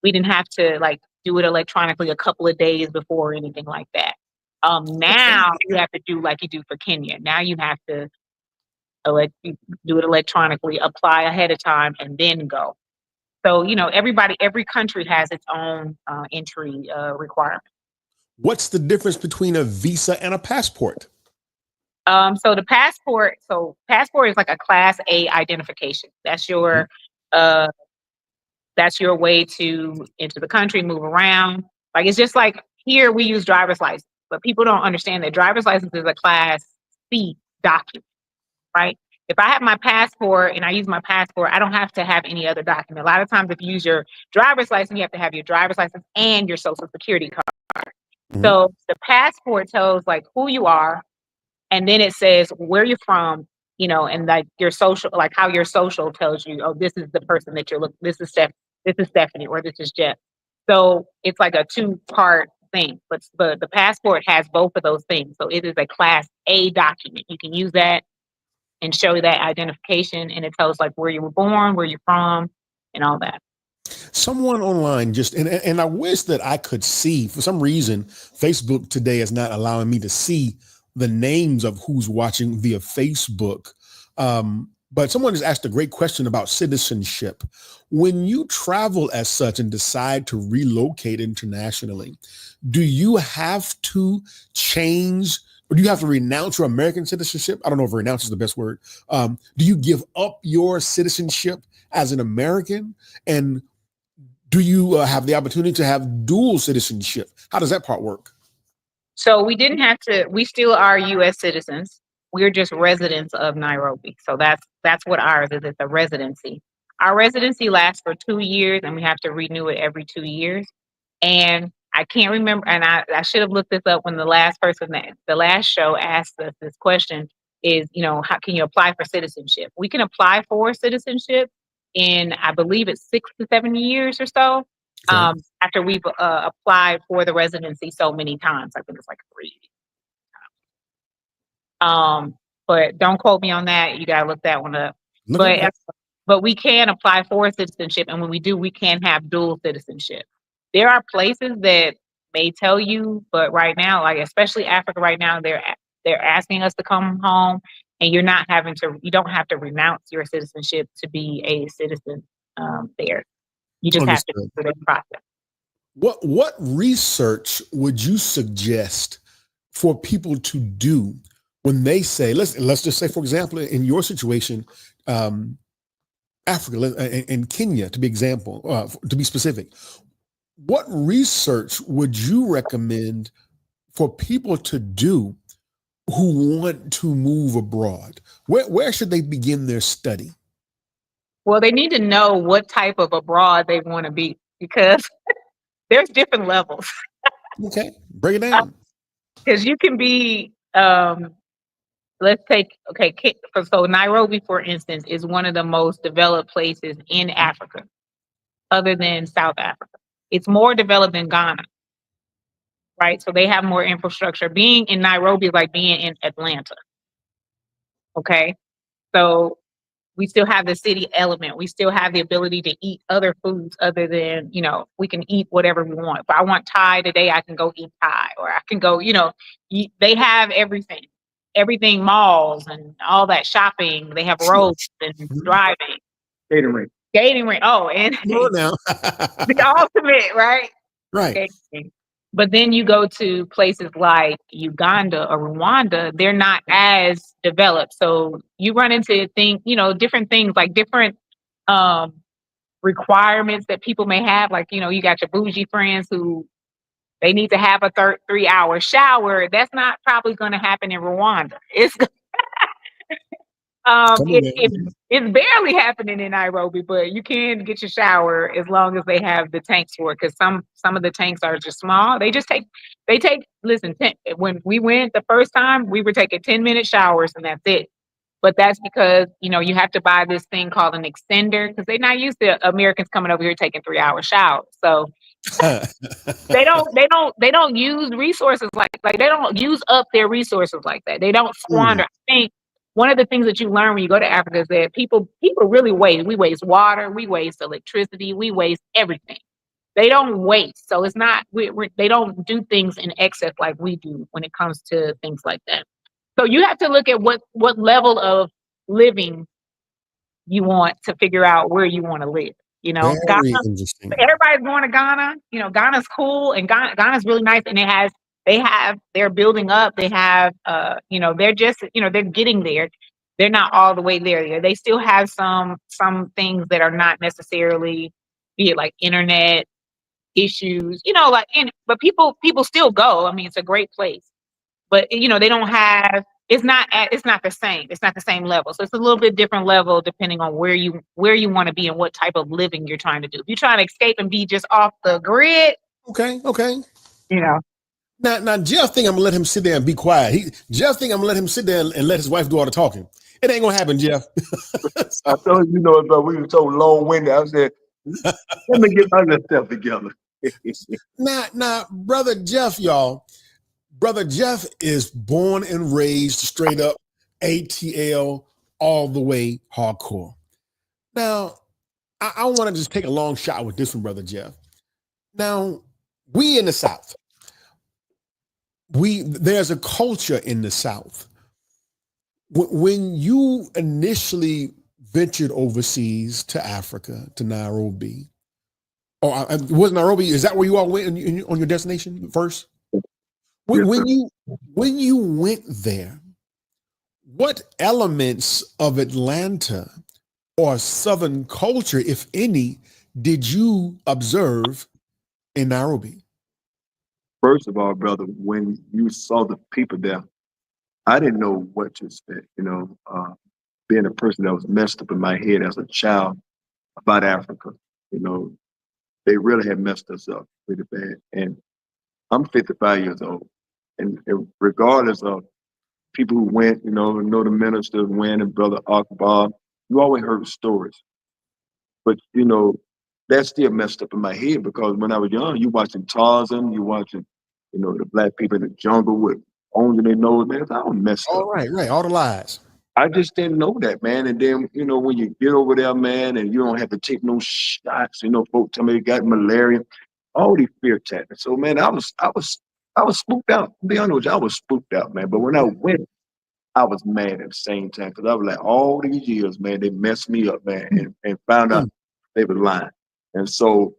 We didn't have to do it electronically a couple of days before or anything like that. Now you have to do like you do for Kenya. Now you have to do it electronically, apply ahead of time, and then go. So, every country has its own entry requirement. What's the difference between a visa and a passport? So passport is like a Class A identification. That's your way to enter the country, move around. Like, it's just like here we use driver's license, but people don't understand that driver's license is a Class C document, right? If I have my passport and I use my passport, I don't have to have any other document. A lot of times if you use your driver's license, you have to have your driver's license and your social security card. So the passport tells who you are, and then it says where you're from, and your social, how your social tells you, oh, this is the person that you're looking. This is Stephanie, or this is Jeff. So it's like a 2-part thing, but the passport has both of those things. So it is a Class A document. You can use that and show that identification, and it tells where you were born, where you're from, and all that. Someone online and I wish that I could see, for some reason, Facebook today is not allowing me to see the names of who's watching via Facebook. But someone has asked a great question about citizenship. When you travel as such and decide to relocate internationally, do you have to change, or do you have to renounce your American citizenship? I don't know if renounce is the best word. Do you give up your citizenship as an American? And do you have the opportunity to have dual citizenship? How does that part work? So we didn't have to, we still are U.S. citizens. We're just residents of Nairobi. So that's what ours is. It's a residency. Our residency lasts for 2 years, and we have to renew it every 2 years. And I can't remember, and I should have looked this up when the last show asked us this question is, how can you apply for citizenship? We can apply for citizenship in, I believe it's 6 to 7 years or so. Okay. After we've applied for the residency so many times. I think it's 3 times. But don't quote me on that. You gotta look that one up. But we can apply for citizenship, and when we do, we can have dual citizenship. There are places that may tell you, but right now, especially Africa right now, they're asking us to come home, and you don't have to renounce your citizenship to be a citizen there. You just have to go through the process. What research would you suggest for people to do when they say, let's just say, for example, in your situation, Africa and Kenya, to be specific, what research would you recommend for people to do who want to move abroad? Where should they begin their study? Well, they need to know what type of abroad they want to be, because there's different levels. Okay, break it down. Because you can be, so Nairobi, for instance, is one of the most developed places in Africa, other than South Africa. It's more developed than Ghana. right? So they have more infrastructure. Being in Nairobi is like being in Atlanta. Okay. So we still have the city element. We still have the ability to eat other foods other than, we can eat whatever we want. If I want Thai today, I can go eat Thai, or I can go, they have everything, malls and all that shopping. They have Sure. roads and driving. Skating rink. Oh, and Come on now. the ultimate, right? Right. Skating. But then you go to places like Uganda or Rwanda, they're not as developed. So you run into different things, like different requirements that people may have. Like, you got your bougie friends who they need to have a 3-hour shower. That's not probably going to happen in Rwanda. Come on, It's barely happening in Nairobi, but you can get your shower as long as they have the tanks for it. Because some of the tanks are just small. Listen, when we went the first time, we were taking 10-minute showers and that's it. But that's because you have to buy this thing called an extender, because they're not used to Americans coming over here taking 3-hour showers. So they don't use resources like they don't use up their resources like that. They don't squander. I think one of the things that you learn when you go to Africa is that people really waste. We waste water, we waste electricity, we waste everything. They don't waste. So it's not they don't do things in excess like we do when it comes to things like that. So you have to look at what level of living you want to figure out where you want to live. Very interesting. Everybody's going to Ghana. Ghana's cool, and Ghana's really nice, and they're building up. They have, they're just, they're getting there. They're not all the way there. They still have some things that are not necessarily, be it like internet issues, but people still go. I mean, it's a great place, but they don't have. It's not the same. It's not the same level. So it's a little bit different level depending on where you want to be and what type of living you're trying to do. If you're trying to escape and be just off the grid, Okay. Now Jeff think I'm gonna let him sit there and be quiet. Jeff think I'm gonna let him sit there and let his wife do all the talking. It ain't gonna happen, Jeff. I told you, bro, we were so long-winded. I said, let me get my little stuff together. Now, brother Jeff, y'all. Brother Jeff is born and raised straight up ATL all the way hardcore. Now, I want to just take a long shot with this one, Brother Jeff. Now, we in the South, there's a culture in the South. When you initially ventured overseas to Africa, to Nairobi, or was Nairobi, is that where you all went on your destination first? When you went there, what elements of Atlanta or Southern culture, if any, did you observe in Nairobi? First of all, brother, when you saw the people there, I didn't know what to expect. Being a person that was messed up in my head as a child about Africa, they really had messed us up pretty bad. And I'm 55 years old. And regardless of people who went, know the minister went and Brother Akbar, you always heard stories. But, that still messed up in my head because when I was young, you watching Tarzan, you watching, the black people in the jungle with holes in their nose, man. I was messed up. Right. All the lies. I just didn't know that, man. And then, when you get over there, man, and you don't have to take no shots, folks tell me you got malaria, all these fear tactics. So, man, I was spooked out. To be honest with you, I was spooked out, man. But when I went, I was mad at the same time because I was like, all these years, man, they messed me up, man, and found out they were lying. And so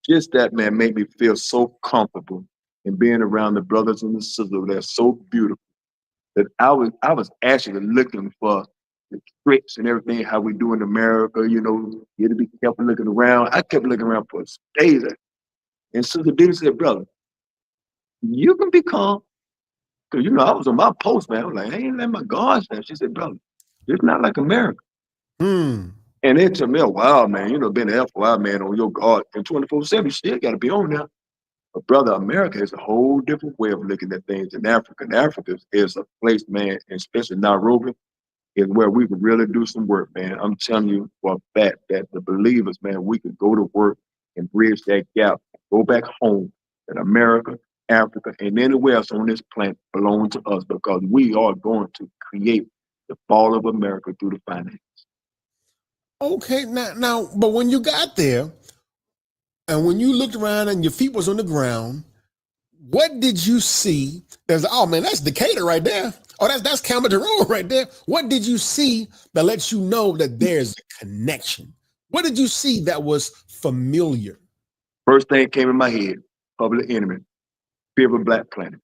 just that, man, made me feel so comfortable in being around the brothers and the sisters. They're so beautiful that I was actually looking for the tricks and everything, how we do in America, you had to be careful looking around. I kept looking around for days. And Sister Diddy said, brother, you can be calm. Because, I was on my post, man. I was like, I ain't letting my guards down. She said, brother, it's not like America. And it took me a while, man. Been there for a while, man, on your guard. And 24/7, you still got to be on there. But, brother, America is a whole different way of looking at things than Africa. And Africa is a place, man, and especially Nairobi, is where we can really do some work, man. I'm telling you for a fact that the believers, man, we could go to work and bridge that gap, go back home in America, Africa, and anywhere else on this planet belong to us because we are going to create the fall of America through the finance. Okay, now, but when you got there and when you looked around and your feet was on the ground, what did you see? There's, oh man, that's Decatur right there. Oh, that's Campbell Road right there. What did you see that lets you know that there's a connection? What did you see that was familiar? First thing came in my head, Public Enemy, Fear of a Black Planet.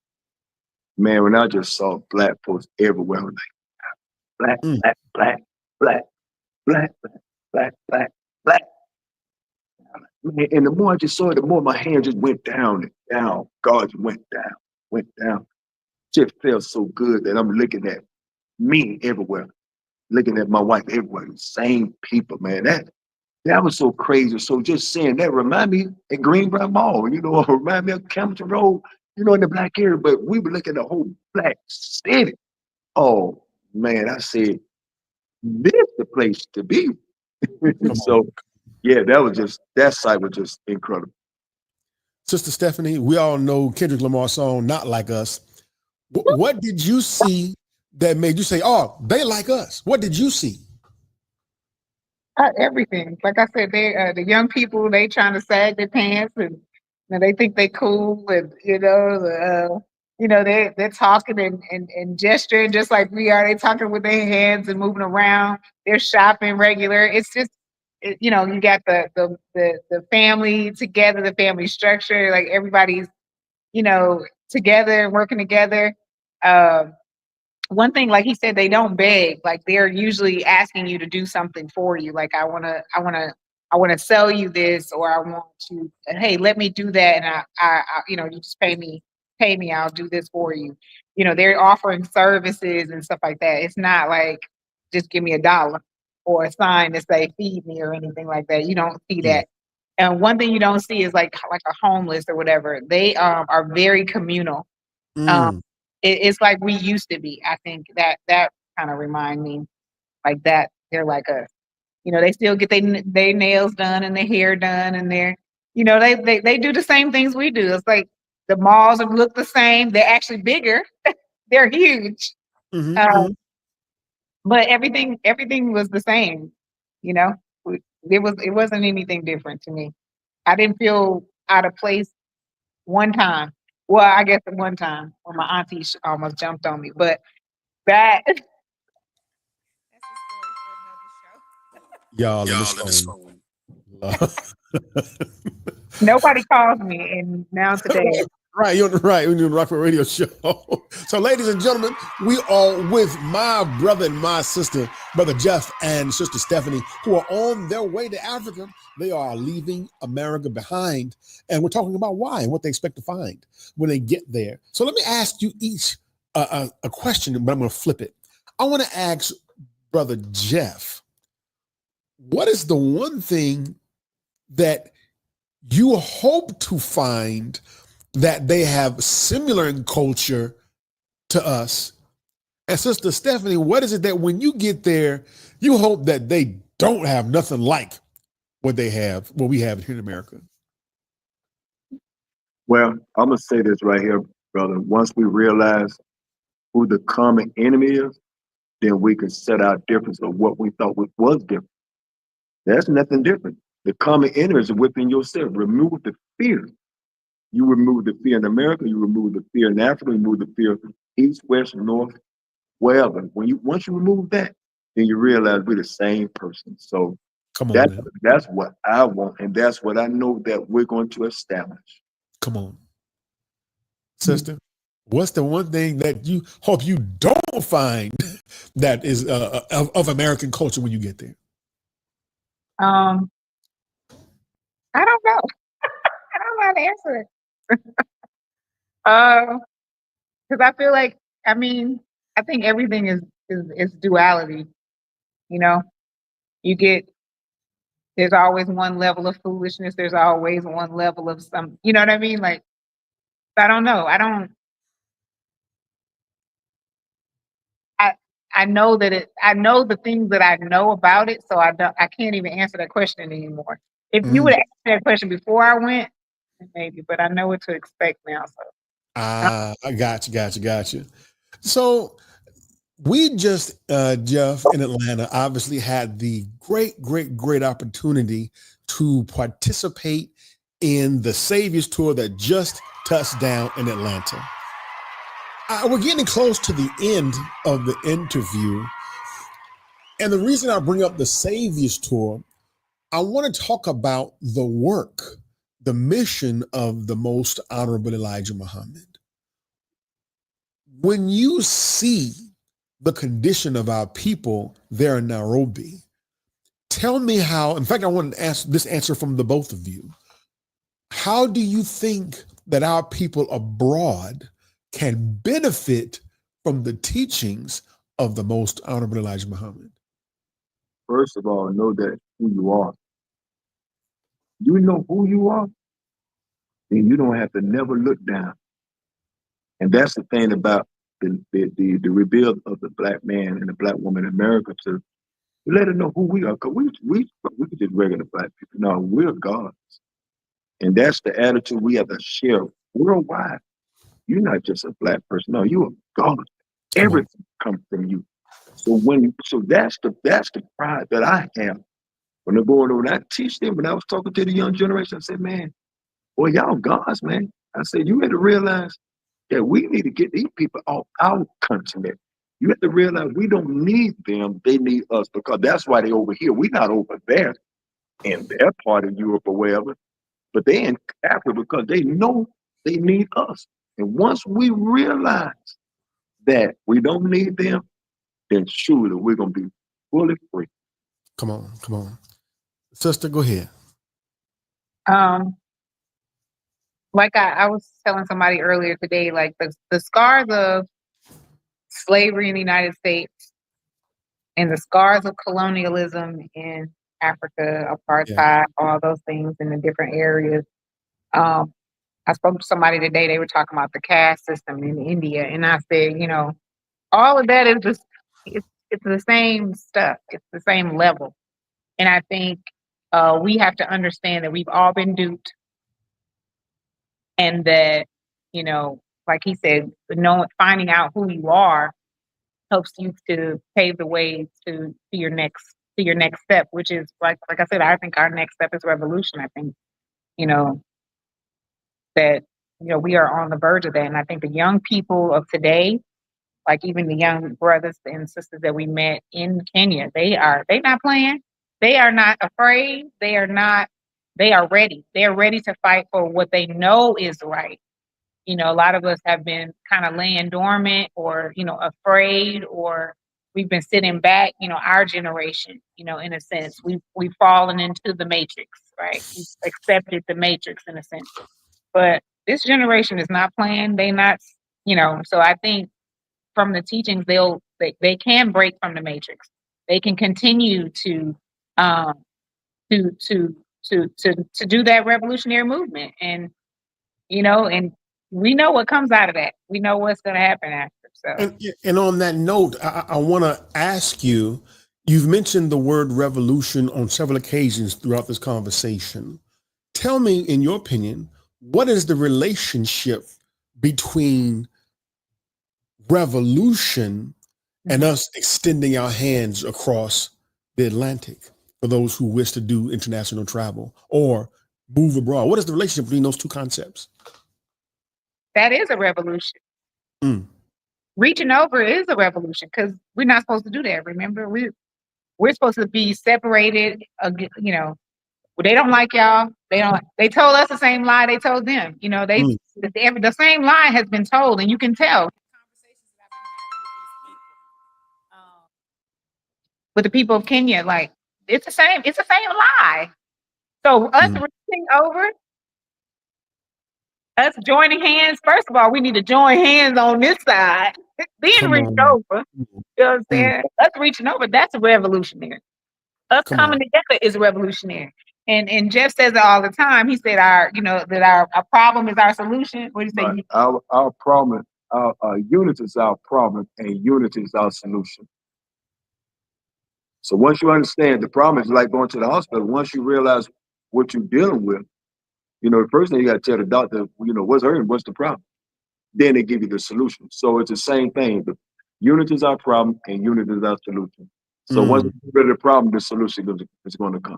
Man, when I just saw black folks everywhere, I was like, Mm. black, black, black, black, black, black, black, black. Man, and the more I just saw it, the more my hand just went down and down. God just went down, went down. Just felt so good that I'm looking at me everywhere, looking at my wife everywhere. The same people, man. That was so crazy. So just saying that remind me at Greenbrier Mall, remind me of Campbell Road, in the black area. But we were looking at the whole black city. Oh man, I said, this is the place to be. So yeah, that sight was just incredible. Sister Stephanie, we all know Kendrick Lamar's song, Not Like Us. What did you see that made you say, oh, they like us? What did you see? Everything. Like I said, they the young people, they trying to sag their pants and they think they cool and they're talking and gesturing just like we are. They talking with their hands and moving around. They're shopping regular. It's just you got the family together, the family structure, like everybody's together and working together. One thing, like he said, they don't beg. Like they're usually asking you to do something for you. Like I wanna sell you this, or I want to. Hey, let me do that, and I you just pay me. I'll do this for you. They're offering services and stuff like that. It's not like just give me $1 or a sign that say feed me or anything like that. You don't see that. And one thing you don't see is like a homeless or whatever. They are very communal. Mm. It's like we used to be. I think that kind of remind me like that. They're like us. They still get they nails done and their hair done, and they do the same things we do. It's like the malls look the same. They're actually bigger. They're huge. Mm-hmm. But everything was the same. It wasn't anything different to me. I didn't feel out of place one time. Well, I guess at one time when my auntie almost jumped on me, but that Y'all in this phone. nobody calls me, and now today. Right, you're right. We're doing the Rockwell Radio Show. So, ladies and gentlemen, we are with my brother and my sister, Brother Jeff and Sister Stephanie, who are on their way to Africa. They are leaving America behind, and we're talking about why and what they expect to find when they get there. So, let me ask you each a question, but I'm going to flip it. I want to ask Brother Jeff, what is the one thing that you hope to find that they have similar in culture to us? And Sister Stephanie, what is it that when you get there, you hope that they don't have nothing like what we have here in America? Well, I'm going to say this right here, brother. Once we realize who the common enemy is, then we can set our difference of what we thought was different. That's nothing different. The common enemy is within yourself. Remove the fear. You remove the fear in America, you remove the fear in Africa, you remove the fear east, west, north, wherever. Once you remove that, then you realize we're the same person. So Come on, that's what I want, and that's what I know that we're going to establish. Come on. Sister, what's the one thing that you hope you don't find that is of American culture when you get there? I don't know. I don't know how to answer it. Because I feel like, I think everything is duality. There's always one level of foolishness. There's always one level of some. You know what I mean? Like, I don't know. I know that I know the things that I know about it, so I can't even answer that question anymore. If you would ask that question before I went, maybe, but I know what to expect now. So I got you. So we just, Jeff, in Atlanta, obviously had the great opportunity to participate in the Saviors Tour that just touched down in Atlanta. We're getting close to the end of the interview. And the reason I bring up the Saviors Tour, I want to talk about the work, the mission of the Most Honorable Elijah Muhammad. When you see the condition of our people there in Nairobi, tell me how, in fact, I want to ask this answer from the both of you. How do you think that our people abroad can benefit from the teachings of the Most Honorable Elijah Muhammad? First of all, know that who you are. You know who you are, then you don't have to never look down. And that's the thing about the rebuild of the black man and the black woman in America, to let them know who we are. Because we just regular black people. No, we're gods. And that's the attitude we have to share worldwide. You're not just a black person. No, you're a God. Everything comes from you. So that's the pride that I have. When they're going over, and I teach them, when I was talking to the young generation, I said, man, boy, y'all gods, man. I said, you had to realize that we need to get these people off our continent. You have to realize we don't need them, they need us, because that's why they're over here. We're not over there in their part of Europe or wherever, but they're in Africa because they know they need us. And once we realize that we don't need them, then surely we're going to be fully free. Come on. Sister, go ahead. Like I was telling somebody earlier today, like the scars of slavery in the United States and the scars of colonialism in Africa, apartheid, all those things in the different areas. I spoke to somebody today, they were talking about the caste system in India, and I said, all of that is just, it's the same stuff. It's the same level. And I think we have to understand that we've all been duped, and that, like he said, finding out who you are helps you to pave the way to your next step, which is like I said, I think our next step is revolution. I think, that we are on the verge of that. And I think the young people of today, like even the young brothers and sisters that we met in Kenya, they not playing. They are not afraid. They are ready. They are ready to fight for what they know is right. A lot of us have been kind of laying dormant or, afraid, or we've been sitting back, our generation, in a sense, we've fallen into the matrix, right? We've accepted the matrix in a sense, but this generation is not playing. They not, so I think from the teachings, they can break from the matrix. They can continue to do that revolutionary movement. And, and we know what comes out of that. We know what's going to happen after. So, and on that note, I want to ask you, you've mentioned the word revolution on several occasions throughout this conversation. Tell me, in your opinion, what is the relationship between revolution and us extending our hands across the Atlantic for those who wish to do international travel or move abroad? What is the relationship between those two concepts? That is a revolution. Reaching over is a revolution, because we're not supposed to do that. Remember, we're supposed to be separated. They don't like y'all. They told us the same lie they told them. The same lie has been told, and you can tell. With the people of Kenya, like it's the same lie. So us reaching over, us joining hands. First of all, we need to join hands on this side. Then reach over. You know what I'm saying? Us reaching over, that's revolutionary. Us coming together is revolutionary. And Jeff says it all the time. He said our problem is our solution. What do you say? Right. Our problem, our unity is our problem, and unity is our solution. So once you understand, the problem is like going to the hospital. Once you realize what you're dealing with, the first thing you got to tell the doctor, what's hurting, what's the problem? then they give you the solution. So it's the same thing. The unity is our problem and unity is our solution. So once we get rid of the problem, the solution is going to come.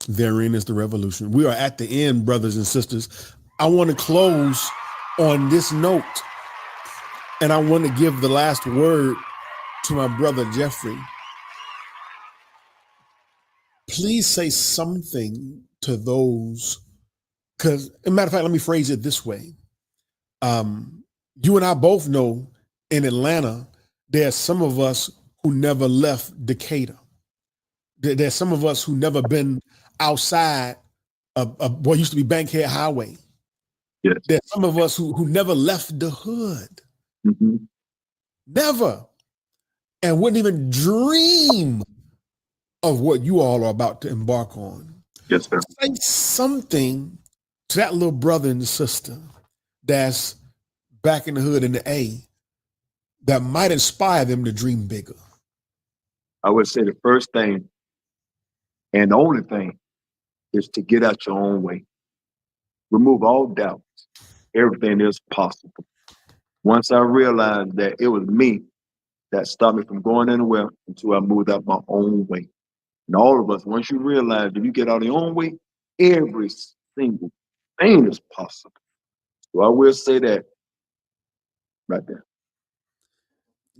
Therein is the revolution. We are at the end, brothers and sisters. I want to close on this note, and I want to give the last word to my brother Jeffrey. Please say something to those, because, as a matter of fact, let me phrase it this way. You and I both know in Atlanta, there's some of us who never left Decatur. There's some of us who never been outside of what used to be Bankhead Highway. Yes. There's some of us who never left the hood. Mm-hmm. Never. And wouldn't even dream of what you all are about to embark on. Yes, sir. Say something to that little brother and sister that's back in the hood in the A that might inspire them to dream bigger. I would say the first thing and the only thing is to get out your own way. Remove all doubts. Everything is possible. Once I realized that it was me that stopped me from going anywhere until I moved out my own way. And all of us, once you realize if you get out of your own way, every single thing is possible. So I will say that right there.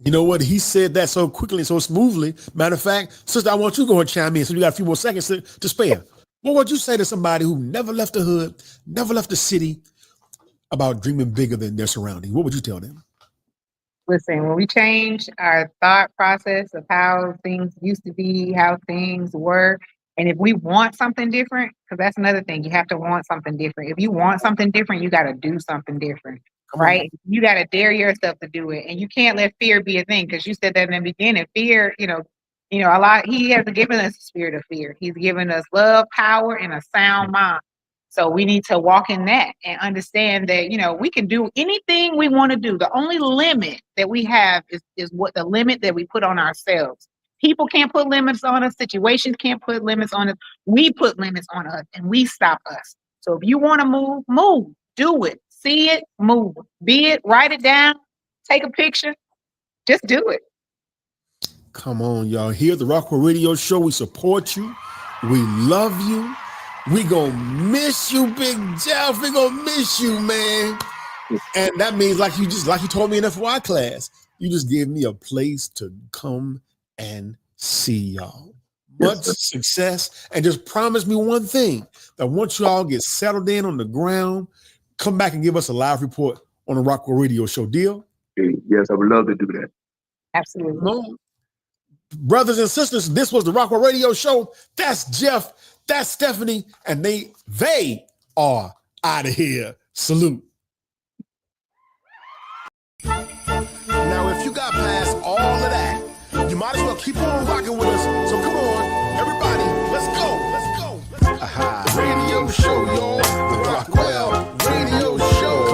You know what? He said that so quickly and so smoothly. Matter of fact, sister, I want you to go and chime in so you got a few more seconds to spare. What would you say to somebody who never left the hood, never left the city, about dreaming bigger than their surroundings? What would you tell them? Listen, when we change our thought process of how things used to be, how things were, and if we want something different, because that's another thing, you have to want something different. If you want something different, you got to do something different, right? You got to dare yourself to do it, and you can't let fear be a thing, because you said that in the beginning. Fear, a lot. He hasn't given us a spirit of fear. He's given us love, power, and a sound mind. So we need to walk in that and understand that, we can do anything we want to do. The only limit that we have is what the limit that we put on ourselves. People can't put limits on us. Situations can't put limits on us. We put limits on us and we stop us. So if you want to move, do it, see it, move, be it, write it down, take a picture, just do it. Come on, y'all. Here at the Rockwell Radio Show, we support you. We love you. We gonna miss you, Big Jeff. We gonna miss you, man. And that means like you told me in FY class, you just gave me a place to come and see y'all. Much success, and just promise me one thing, that once you all get settled in on the ground, come back and give us a live report on the Rockwell Radio Show. Deal? Yes, I would love to do that. Absolutely. No. Brothers and sisters, this was the Rockwell Radio Show. That's Jeff. That's Stephanie, and they are out of here. Salute. Now, if you got past all of that, you might as well keep on rocking with us. So come on, everybody, let's go. The radio show, y'all. The Rockwell Radio Show.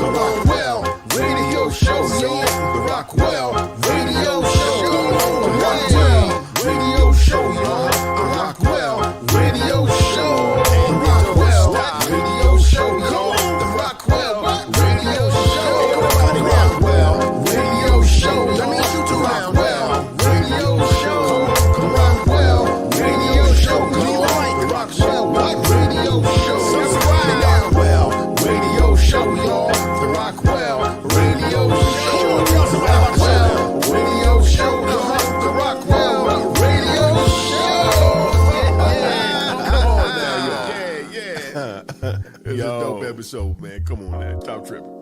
The Rockwell Radio Show, y'all. The Rockwell Radio Show. The Rockwell Radio Show, y'all. The Rockwell Radio Show. The Rockwell Radio Show, y'all. The Rockwell Radio Show. The Rockwell Radio Show. That means you too. Rockwell Radio Show. The Rockwell Radio Show. The Rockwell Radio Show. The Rockwell Radio Show, y'all. The Rockwell Radio Show. The Rockwell Radio Show, y'all. The Rockwell Radio Show. Come on now, y'all. Yeah. It was a dope episode, man. Come on, man. Top tripping.